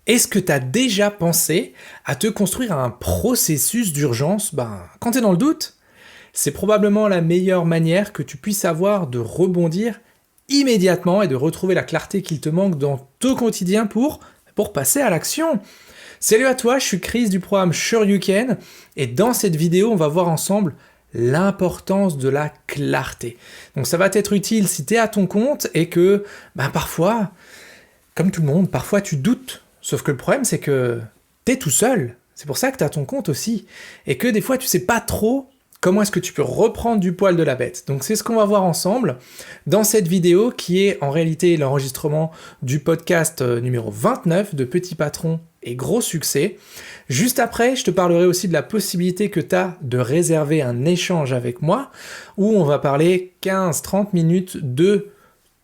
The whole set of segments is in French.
Est-ce que tu as déjà pensé à te construire un processus d'urgence quand tu es dans le doute? C'est probablement la meilleure manière que tu puisses avoir de rebondir immédiatement et de retrouver la clarté qu'il te manque dans ton quotidien pour passer à l'action. Salut à toi, je suis Chris du programme Sure You Can et dans cette vidéo, on va voir ensemble l'importance de la clarté. Donc ça va t'être utile si tu es à ton compte et que parfois, comme tout le monde, parfois tu doutes. Sauf que le problème, c'est que t'es tout seul. C'est pour ça que t'as ton compte aussi. Et que des fois, tu sais pas trop comment est-ce que tu peux reprendre du poil de la bête. Donc c'est ce qu'on va voir ensemble dans cette vidéo qui est en réalité l'enregistrement du podcast numéro 29 de Petit Patron et Gros Succès. Juste après, je te parlerai aussi de la possibilité que tu as de réserver un échange avec moi où on va parler 15-30 minutes de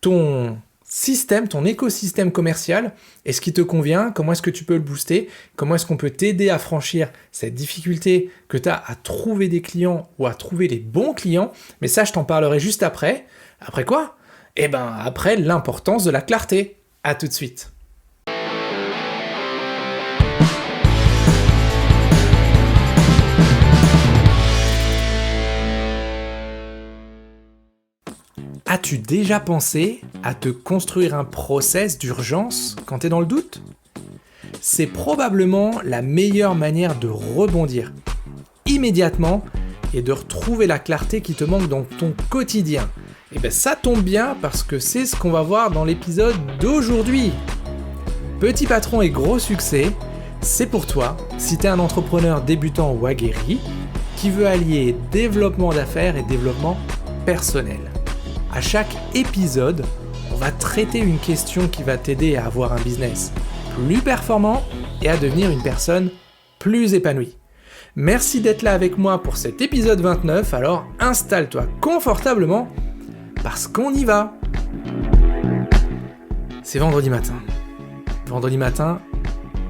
ton système, ton écosystème commercial, est-ce qui te convient, comment est-ce que tu peux le booster, comment est-ce qu'on peut t'aider à franchir cette difficulté que tu as à trouver des clients ou à trouver les bons clients, mais ça je t'en parlerai juste après. Après quoi? Après l'importance de la clarté. À tout de suite. As-tu déjà pensé à te construire un process d'urgence quand tu es dans le doute? C'est probablement la meilleure manière de rebondir immédiatement et de retrouver la clarté qui te manque dans ton quotidien. Ça tombe bien parce que c'est ce qu'on va voir dans l'épisode d'aujourd'hui. Petit patron et gros succès, c'est pour toi si tu es un entrepreneur débutant ou aguerri qui veut allier développement d'affaires et développement personnel. À chaque épisode, on va traiter une question qui va t'aider à avoir un business plus performant et à devenir une personne plus épanouie. Merci d'être là avec moi pour cet épisode 29, alors installe-toi confortablement parce qu'on y va. C'est vendredi matin. Vendredi matin,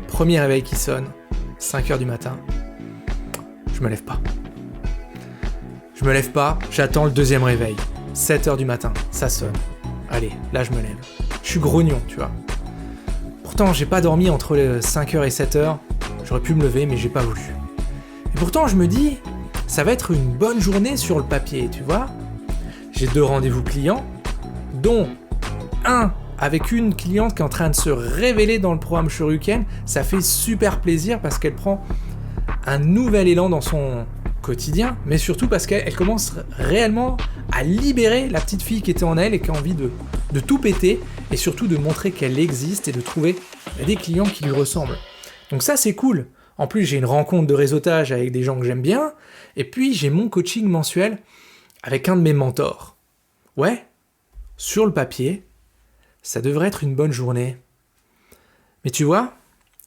premier réveil qui sonne, 5h du matin. Je me lève pas, j'attends le deuxième réveil. 7h du matin, ça sonne. Allez, là je me lève. Je suis grognon, tu vois. Pourtant, j'ai pas dormi entre 5h et 7h. J'aurais pu me lever, mais j'ai pas voulu. Et pourtant, je me dis, ça va être une bonne journée sur le papier, tu vois. J'ai 2 rendez-vous clients, dont un avec une cliente qui est en train de se révéler dans le programme Sure You Can. Ça fait super plaisir parce qu'elle prend un nouvel élan dans son quotidien, mais surtout parce qu'elle commence réellement à libérer la petite fille qui était en elle et qui a envie de tout péter et surtout de montrer qu'elle existe et de trouver des clients qui lui ressemblent. Donc ça c'est cool. En plus j'ai une rencontre de réseautage avec des gens que j'aime bien et puis j'ai mon coaching mensuel avec un de mes mentors. Ouais, sur le papier, ça devrait être une bonne journée. Mais tu vois,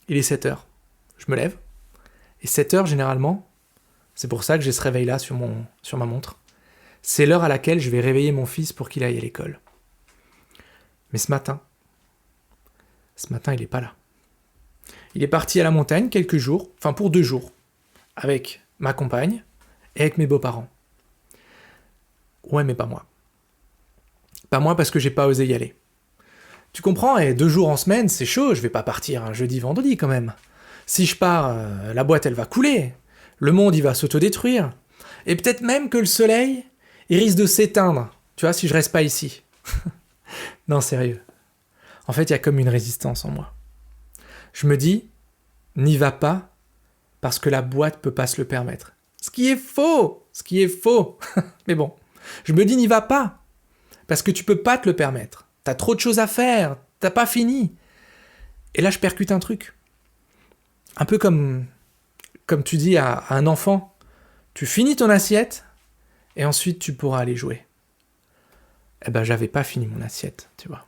il est 7h. Je me lève et 7h généralement, c'est pour ça que j'ai ce réveil-là sur ma montre. C'est l'heure à laquelle je vais réveiller mon fils pour qu'il aille à l'école. Mais ce matin, il n'est pas là. Il est parti à la montagne pour 2 jours, avec ma compagne et avec mes beaux-parents. Ouais, mais pas moi. Pas moi parce que j'ai pas osé y aller. Tu comprends, 2 jours en semaine, c'est chaud, je vais pas partir un jeudi, vendredi quand même. Si je pars, la boîte elle va couler. Le monde, il va s'autodétruire. Et peut-être même que le soleil, il risque de s'éteindre. Tu vois, si je reste pas ici. Non, sérieux. En fait, il y a comme une résistance en moi. Je me dis, n'y va pas parce que la boîte peut pas se le permettre. Ce qui est faux. Mais bon, je me dis, n'y va pas parce que tu peux pas te le permettre. T'as trop de choses à faire. T'as pas fini. Et là, je percute un truc. Un peu comme tu dis à un enfant, tu finis ton assiette et ensuite tu pourras aller jouer. J'avais pas fini mon assiette, tu vois.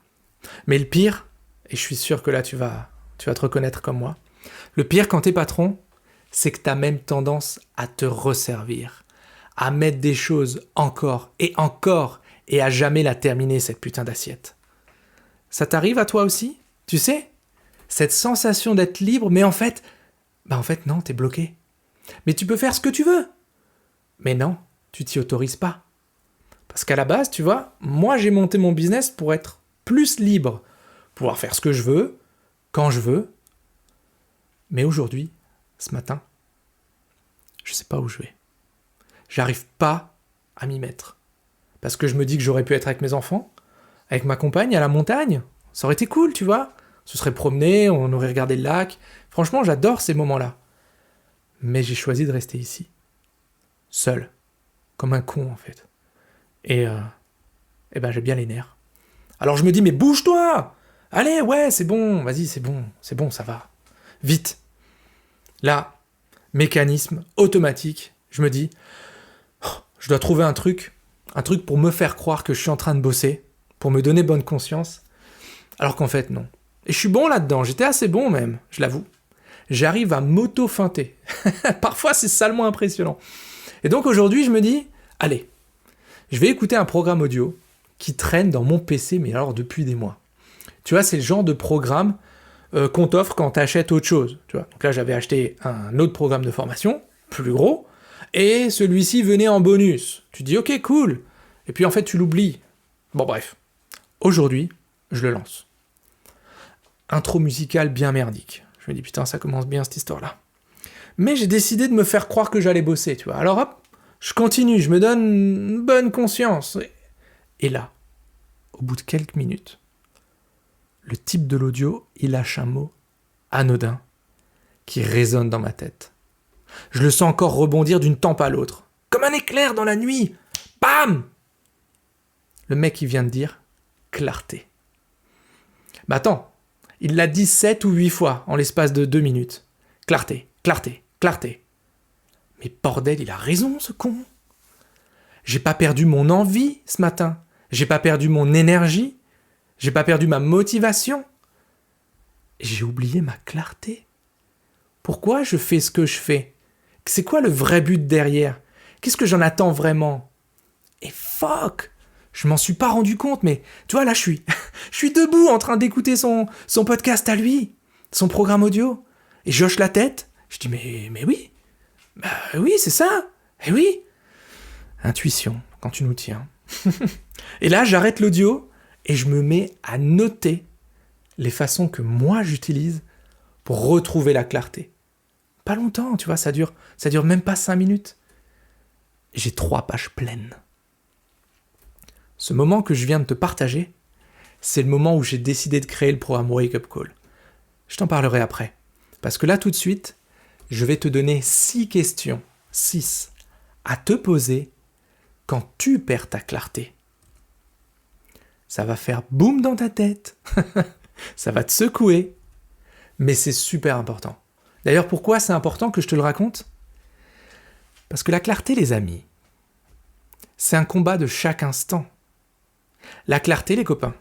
Mais le pire, et je suis sûr que là tu vas te reconnaître comme moi, le pire quand t'es patron, c'est que t'as même tendance à te resservir, à mettre des choses encore et à jamais la terminer cette putain d'assiette. Ça t'arrive à toi aussi? Tu sais? Cette sensation d'être libre, mais en fait non, t'es bloqué. Mais tu peux faire ce que tu veux. Mais non, tu t'y autorises pas. Parce qu'à la base, tu vois, moi j'ai monté mon business pour être plus libre, pouvoir faire ce que je veux, quand je veux, Mais aujourd'hui, ce matin, je sais pas où je vais. J'arrive pas à m'y mettre. Parce que je me dis que j'aurais pu être avec mes enfants, avec ma compagne à la montagne. Ça aurait été cool, tu vois. On se serait promené, on aurait regardé le lac. Franchement, j'adore ces moments-là. Mais j'ai choisi de rester ici. Seul. Comme un con, en fait. Et ben, j'ai bien les nerfs. Alors je me dis, mais bouge-toi! Allez, ouais, c'est bon, vas-y, c'est bon, ça va. Vite. Là, mécanisme automatique, je me dis, oh, je dois trouver un truc pour me faire croire que je suis en train de bosser, pour me donner bonne conscience, alors qu'en fait, non. Et je suis bon là-dedans, j'étais assez bon même, je l'avoue. J'arrive à m'auto-feinter. Parfois, c'est salement impressionnant. Et donc aujourd'hui, je me dis, allez, je vais écouter un programme audio qui traîne dans mon PC, mais alors depuis des mois. Tu vois, c'est le genre de programme qu'on t'offre quand tu achètes autre chose. Tu vois. Donc là, j'avais acheté un autre programme de formation, plus gros, et celui-ci venait en bonus. Tu dis, ok, cool. Et puis en fait, tu l'oublies. Bon, bref. Aujourd'hui, je le lance. Intro musicale bien merdique. Je me dis, putain, ça commence bien cette histoire-là. Mais j'ai décidé de me faire croire que j'allais bosser, tu vois. Alors hop, je continue, je me donne une bonne conscience. Et là, au bout de quelques minutes, le type de l'audio, il lâche un mot anodin qui résonne dans ma tête. Je le sens encore rebondir d'une tempe à l'autre. Comme un éclair dans la nuit. Bam! Le mec, il vient de dire clarté. Bah attends, il l'a dit 7 ou 8 fois en l'espace de 2 minutes. Clarté, clarté, clarté. Mais bordel, il a raison, ce con. J'ai pas perdu mon envie ce matin. J'ai pas perdu mon énergie. J'ai pas perdu ma motivation. J'ai oublié ma clarté. Pourquoi je fais ce que je fais? C'est quoi le vrai but derrière? Qu'est-ce que j'en attends vraiment? Et fuck! Je m'en suis pas rendu compte, mais tu vois, là, je suis debout en train d'écouter son podcast à lui, son programme audio. Et je hoche la tête. Je dis, mais oui. Bah oui, c'est ça. Eh oui. Intuition, quand tu nous tiens. Et là, j'arrête l'audio et je me mets à noter les façons que moi j'utilise pour retrouver la clarté. Pas longtemps, tu vois, ça dure même pas 5 minutes. J'ai 3 pages pleines. Ce moment que je viens de te partager, c'est le moment où j'ai décidé de créer le programme Wake Up Call. Je t'en parlerai après. Parce que là, tout de suite, je vais te donner 6 questions, 6, à te poser quand tu perds ta clarté. Ça va faire boum dans ta tête. Ça va te secouer. Mais c'est super important. D'ailleurs, pourquoi c'est important que je te le raconte? Parce que la clarté, les amis, c'est un combat de chaque instant. La clarté, les copains,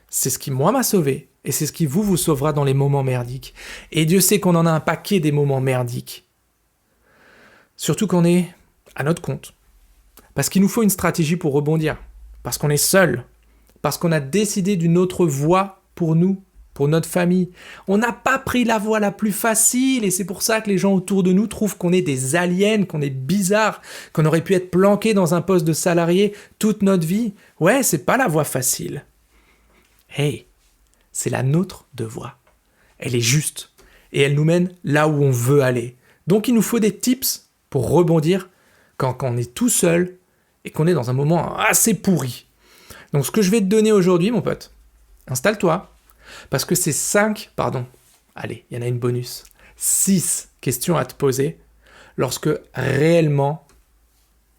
c'est ce qui, moi, m'a sauvé. Et c'est ce qui vous sauvera dans les moments merdiques. Et Dieu sait qu'on en a un paquet des moments merdiques. Surtout qu'on est à notre compte. Parce qu'il nous faut une stratégie pour rebondir. Parce qu'on est seul. Parce qu'on a décidé d'une autre voie pour nous, pour notre famille. On n'a pas pris la voie la plus facile et c'est pour ça que les gens autour de nous trouvent qu'on est des aliens, qu'on est bizarres, qu'on aurait pu être planqué dans un poste de salarié toute notre vie. Ouais, c'est pas la voie facile. Hey, c'est la nôtre de voie. Elle est juste et elle nous mène là où on veut aller. Donc il nous faut des tips pour rebondir quand on est tout seul et qu'on est dans un moment assez pourri. Donc ce que je vais te donner aujourd'hui, mon pote, installe-toi, parce que c'est allez, il y en a une bonus, 6 questions à te poser lorsque réellement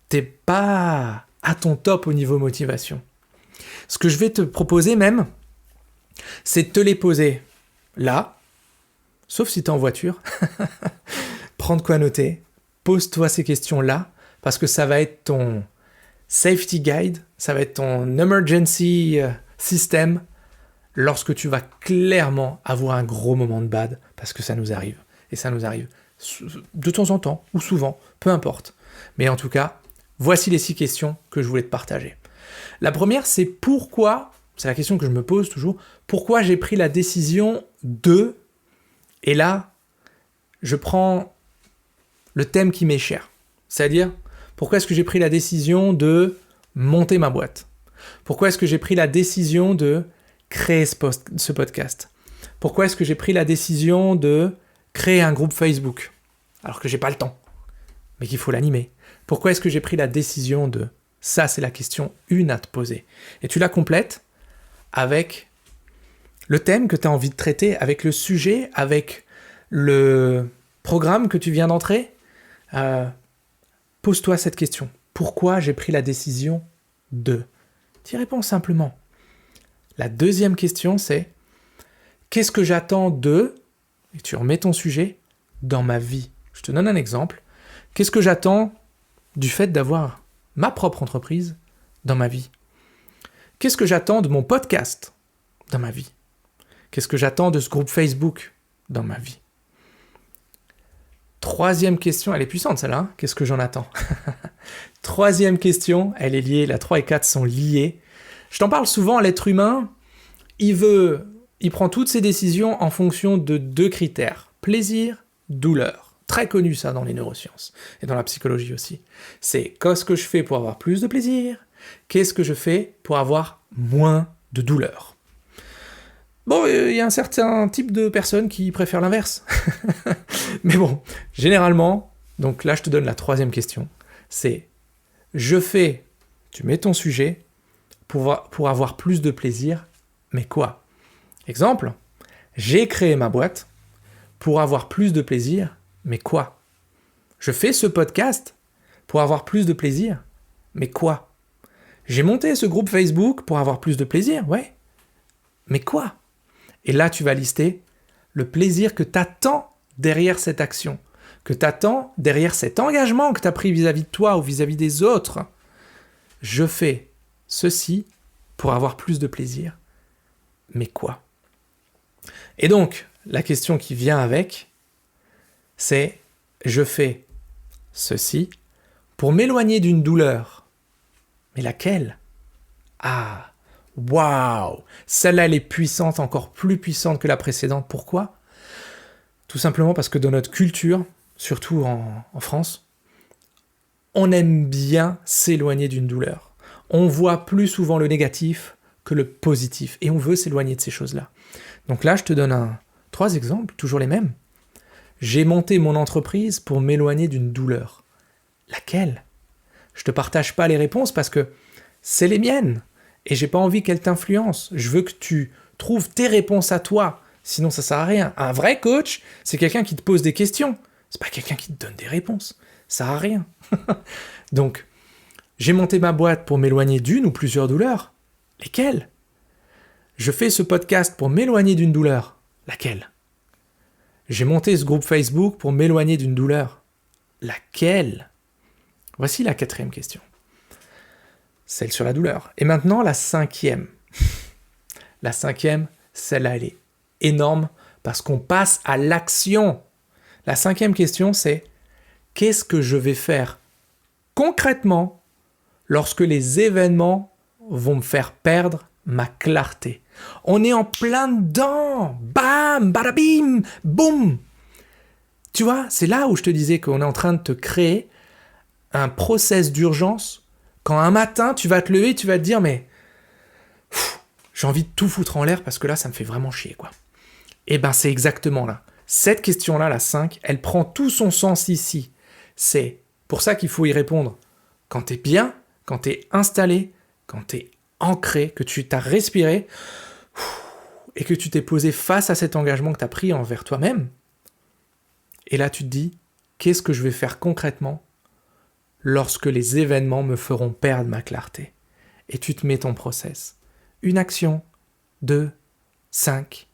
t'es pas à ton top au niveau motivation. Ce que je vais te proposer même, c'est de te les poser là, sauf si t'es en voiture, prends de quoi noter, pose-toi ces questions là, parce que ça va être ton safety guide, ça va être ton emergency system lorsque tu vas clairement avoir un gros moment de bad, parce que ça nous arrive, et ça nous arrive de temps en temps, ou souvent, peu importe. Mais en tout cas, voici les 6 questions que je voulais te partager. La première, c'est pourquoi, c'est la question que je me pose toujours, pourquoi j'ai pris la décision de, et là, je prends le thème qui m'est cher, c'est-à-dire, pourquoi est-ce que j'ai pris la décision de monter ma boîte? Pourquoi est-ce que j'ai pris la décision de créer ce podcast? Pourquoi est-ce que j'ai pris la décision de créer un groupe Facebook alors que j'ai pas le temps, mais qu'il faut l'animer? Pourquoi est-ce que j'ai pris la décision de... Ça, c'est la question 1 à te poser. Et tu la complètes avec le thème que tu as envie de traiter, avec le sujet, avec le programme que tu viens d'entrer. Pose-toi cette question. Pourquoi j'ai pris la décision de... Tu y réponds simplement. La deuxième question, c'est qu'est-ce que j'attends de... Et tu remets ton sujet dans ma vie. Je te donne un exemple. Qu'est-ce que j'attends du fait d'avoir ma propre entreprise dans ma vie? Qu'est-ce que j'attends de mon podcast dans ma vie? Qu'est-ce que j'attends de ce groupe Facebook dans ma vie? Troisième question, elle est puissante celle-là, hein? Qu'est-ce que j'en attends? Troisième question, elle est liée, la 3 et 4 sont liées. Je t'en parle souvent, l'être humain, il prend toutes ses décisions en fonction de 2 critères. Plaisir, douleur. Très connu ça dans les neurosciences et dans la psychologie aussi. C'est qu'est-ce que je fais pour avoir plus de plaisir? Qu'est-ce que je fais pour avoir moins de douleur? Bon, il y a un certain type de personnes qui préfèrent l'inverse. Mais bon, généralement, donc là je te donne la 3e question, c'est je fais, tu mets ton sujet, pour avoir plus de plaisir, mais quoi? Exemple, j'ai créé ma boîte pour avoir plus de plaisir, mais quoi? Je fais ce podcast pour avoir plus de plaisir, mais quoi? J'ai monté ce groupe Facebook pour avoir plus de plaisir, ouais, mais quoi? Et là, tu vas lister le plaisir que tu attends derrière cette action, que tu attends derrière cet engagement que tu as pris vis-à-vis de toi ou vis-à-vis des autres. Je fais ceci pour avoir plus de plaisir, mais quoi? Et donc, la question qui vient avec, c'est je fais ceci pour m'éloigner d'une douleur. Mais laquelle? Ah, waouh! Celle-là, elle est puissante, encore plus puissante que la précédente. Pourquoi? Tout simplement parce que dans notre culture, surtout en France, on aime bien s'éloigner d'une douleur. On voit plus souvent le négatif que le positif. Et on veut s'éloigner de ces choses-là. Donc là, je te donne 3 exemples, toujours les mêmes. J'ai monté mon entreprise pour m'éloigner d'une douleur. Laquelle? Je te partage pas les réponses parce que c'est les miennes. Et j'ai pas envie qu'elles t'influencent. Je veux que tu trouves tes réponses à toi. Sinon, ça sert à rien. Un vrai coach, c'est quelqu'un qui te pose des questions. C'est pas quelqu'un qui te donne des réponses. Ça sert à rien. Donc, j'ai monté ma boîte pour m'éloigner d'une ou plusieurs douleurs. Lesquelles? Je fais ce podcast pour m'éloigner d'une douleur. Laquelle? J'ai monté ce groupe Facebook pour m'éloigner d'une douleur. Laquelle? Voici la 4e question. Celle sur la douleur. Et maintenant, la 5e. La 5e, celle-là, elle est énorme parce qu'on passe à l'action. La 5e question, c'est qu'est-ce que je vais faire concrètement lorsque les événements vont me faire perdre ma clarté? On est en plein dedans. Bam, badabim, boum. Tu vois, c'est là où je te disais qu'on est en train de te créer un process d'urgence. Quand un matin, tu vas te lever, tu vas te dire, mais j'ai envie de tout foutre en l'air parce que là, ça me fait vraiment chier, quoi. Et ben, c'est exactement là. Cette question-là, la 5, elle prend tout son sens ici. C'est pour ça qu'il faut y répondre quand t'es bien, quand t'es installé, quand t'es ancré, que tu t'as respiré et que tu t'es posé face à cet engagement que t'as pris envers toi-même. Et là, tu te dis, qu'est-ce que je vais faire concrètement lorsque les événements me feront perdre ma clarté? Et tu te mets ton process. Une action, 2, 5,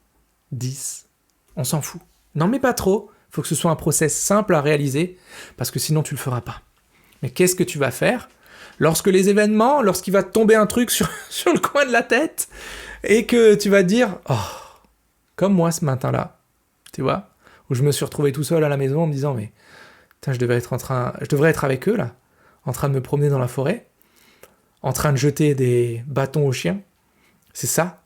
10, on s'en fout. N'en mets pas trop, il faut que ce soit un process simple à réaliser, parce que sinon tu le feras pas. Mais qu'est-ce que tu vas faire lorsque les événements, lorsqu'il va te tomber un truc sur le coin de la tête, et que tu vas te dire, oh, comme moi ce matin-là, tu vois, où je me suis retrouvé tout seul à la maison en me disant, mais putain, je devrais être avec eux là, en train de me promener dans la forêt, en train de jeter des bâtons aux chiens. C'est ça,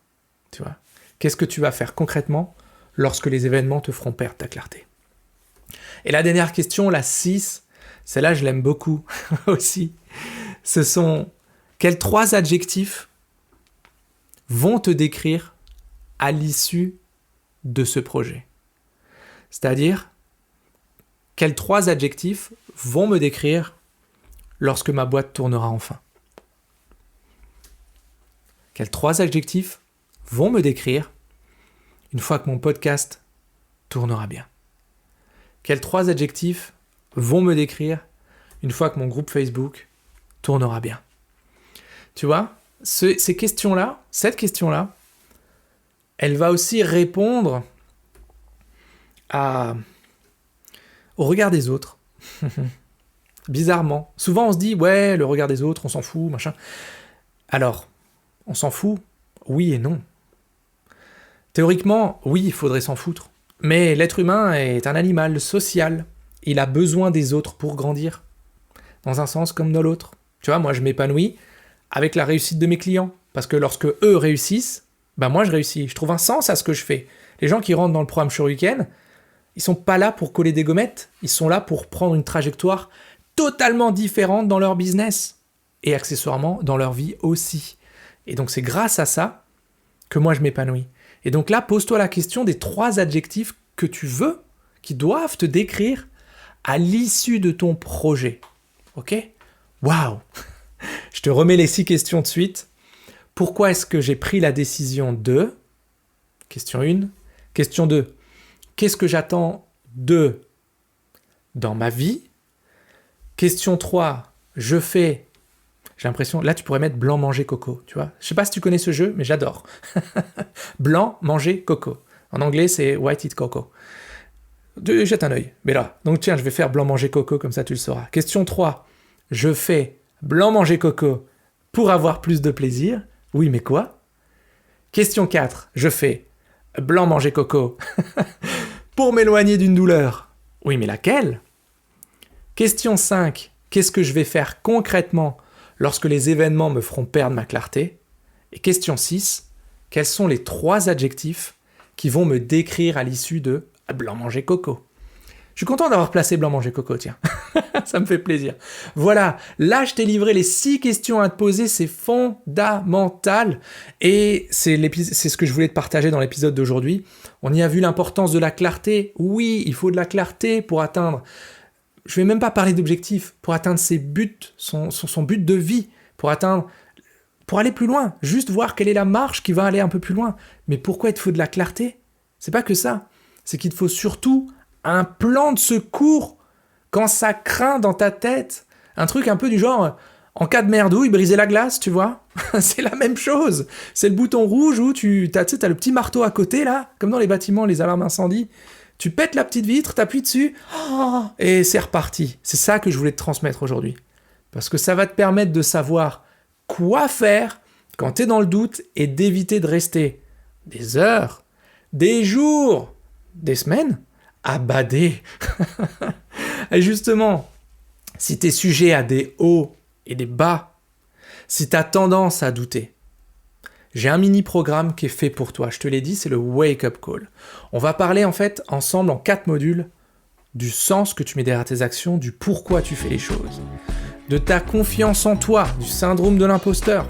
tu vois. Qu'est-ce que tu vas faire concrètement lorsque les événements te feront perdre ta clarté? Et la dernière question, la 6, celle-là je l'aime beaucoup aussi. Ce sont quels 3 adjectifs vont te décrire à l'issue de ce projet? C'est-à-dire, quels 3 adjectifs vont me décrire lorsque ma boîte tournera enfin? Quels 3 adjectifs vont me décrire une fois que mon podcast tournera bien? Quels 3 adjectifs vont me décrire une fois que mon groupe Facebook tournera bien? Tu vois, ces questions-là, cette question-là, elle va aussi répondre au regard des autres. Bizarrement. Souvent, on se dit, ouais, le regard des autres, on s'en fout, machin. Alors, on s'en fout? Oui et non. Théoriquement, oui, il faudrait s'en foutre. Mais l'être humain est un animal social. Il a besoin des autres pour grandir. Dans un sens comme dans l'autre. Tu vois, moi, je m'épanouis avec la réussite de mes clients. Parce que lorsque eux réussissent, ben moi, je réussis. Je trouve un sens à ce que je fais. Les gens qui rentrent dans le programme Shuriken, ils sont pas là pour coller des gommettes. Ils sont là pour prendre une trajectoire totalement différente dans leur business. Et accessoirement, dans leur vie aussi. Et donc, c'est grâce à ça que moi, je m'épanouis. Et donc là, pose-toi la question des 3 adjectifs que tu veux, qui doivent te décrire à l'issue de ton projet. Ok? Waouh! Je te remets les 6 questions de suite. Pourquoi est-ce que j'ai pris la décision de... Question 1. Question 2. Qu'est-ce que j'attends de dans ma vie? Question 3. Je fais... J'ai l'impression... Là, tu pourrais mettre blanc, manger, coco. Tu vois? Je sais pas si tu connais ce jeu, mais j'adore. Blanc, manger, coco. En anglais, c'est white eat coco. Jette un œil. Mais là, donc tiens, je vais faire blanc, manger, coco, comme ça tu le sauras. Question 3. Je fais blanc, manger, coco pour avoir plus de plaisir. Oui, mais quoi? Question 4. Je fais blanc, manger, coco pour m'éloigner d'une douleur. Oui, mais laquelle? Question 5. Qu'est-ce que je vais faire concrètement lorsque les événements me feront perdre ma clarté? Et question 6. Quels sont les 3 adjectifs qui vont me décrire à l'issue de blanc, manger, coco? Je suis content d'avoir placé blanc, manger, coco, tiens. Ça me fait plaisir. Voilà, là, je t'ai livré les 6 questions à te poser, c'est fondamental. Et c'est ce que je voulais te partager dans l'épisode d'aujourd'hui. On y a vu l'importance de la clarté. Oui, il faut de la clarté pour atteindre... Je vais même pas parler d'objectifs, pour atteindre ses buts, son but de vie, pour aller plus loin, juste voir quelle est la marche qui va aller un peu plus loin. Mais pourquoi il te faut de la clarté? C'est pas que ça, c'est qu'il te faut surtout un plan de secours quand ça craint dans ta tête. Un truc un peu du genre, en cas de merdouille, briser la glace, tu vois. C'est la même chose. C'est le bouton rouge où t'as le petit marteau à côté, là, comme dans les bâtiments, les alarmes incendie. Tu pètes la petite vitre, t'appuies dessus, et c'est reparti. C'est ça que je voulais te transmettre aujourd'hui. Parce que ça va te permettre de savoir quoi faire quand t'es dans le doute et d'éviter de rester des heures, des jours, des semaines à bader. Et justement, si t'es sujet à des hauts et des bas, si t'as tendance à douter, j'ai un mini-programme qui est fait pour toi. Je te l'ai dit, c'est le Wake Up Call. On va parler en fait ensemble en 4 modules du sens que tu mets derrière tes actions, du pourquoi tu fais les choses, de ta confiance en toi, du syndrome de l'imposteur.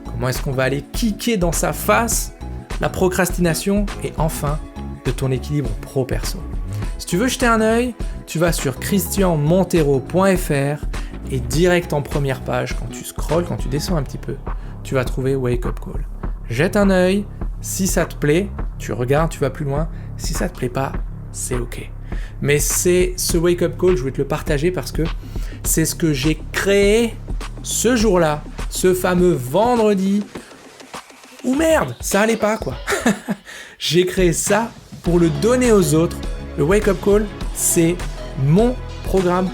Comment est-ce qu'on va aller kicker dans sa face la procrastination et enfin de ton équilibre pro-perso. Si tu veux jeter un œil, tu vas sur christianmontero.fr et direct en première page, quand tu scrolles, quand tu descends un petit peu, tu vas trouver Wake Up Call. Jette un œil, si ça te plaît, tu regardes, tu vas plus loin. Si ça te plaît pas, c'est ok. Mais c'est ce Wake Up Call, je voulais te le partager parce que c'est ce que j'ai créé ce jour-là, ce fameux vendredi, où merde, ça allait pas quoi. J'ai créé ça pour le donner aux autres. Le Wake Up Call, c'est mon programme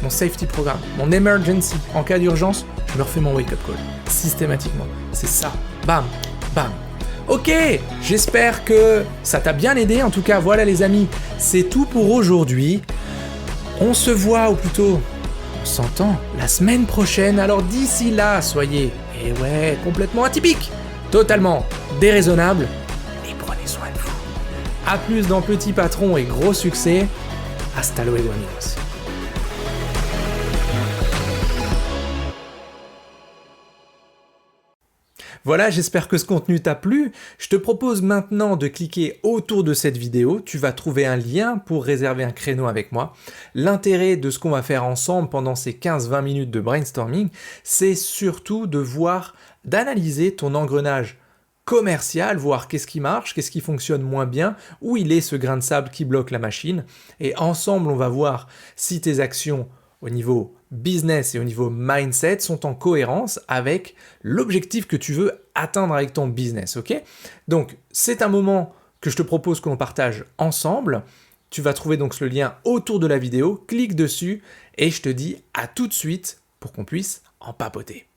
mon safety programme, mon emergency. En cas d'urgence, je me refais mon Wake Up Call, systématiquement. C'est ça, bam, bam. Ok, j'espère que ça t'a bien aidé. En tout cas, voilà les amis, c'est tout pour aujourd'hui. On se voit, ou plutôt, on s'entend la semaine prochaine. Alors d'ici là, soyez, complètement atypiques, totalement déraisonnables, et prenez soin de vous. A plus dans Petit Patron et Gros Succès. Hasta luego, amigos. Voilà, j'espère que ce contenu t'a plu. Je te propose maintenant de cliquer autour de cette vidéo. Tu vas trouver un lien pour réserver un créneau avec moi. L'intérêt de ce qu'on va faire ensemble pendant ces 15-20 minutes de brainstorming, c'est surtout de voir, d'analyser ton engrenage commercial, voir qu'est-ce qui marche, qu'est-ce qui fonctionne moins bien, où il est ce grain de sable qui bloque la machine. Et ensemble, on va voir si tes actions au niveau business et au niveau mindset sont en cohérence avec l'objectif que tu veux atteindre avec ton business, ok? Donc, c'est un moment que je te propose que l'on partage ensemble. Tu vas trouver donc le lien autour de la vidéo, clique dessus et je te dis à tout de suite pour qu'on puisse en papoter.